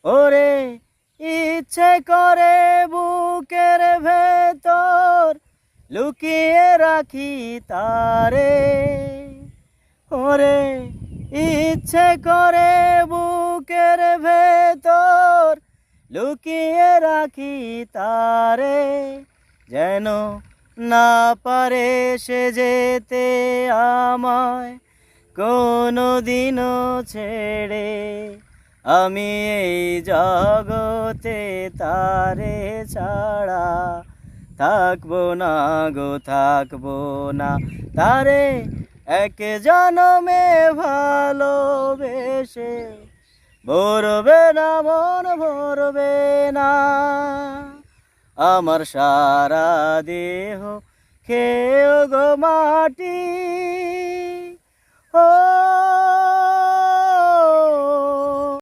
ওরে ইচ্ছে করে বুকের ভেতর লুকিয়ে রাখি তারে, ওরে ইচ্ছে করে বুকের ভেতর লুকিয়ে রাখি তারে, যেন না পারে সে যেতে আমায় কোনো দিনও ছেড়ে। আমি এই জগতে তারে ছাড়া থাকবো না গো, থাকবো না। তারে এক জনমে ভালোবেসে ভরবে না মন, ভরবে না। আমার সারা দেহ খেয়ে গো মাটি, ও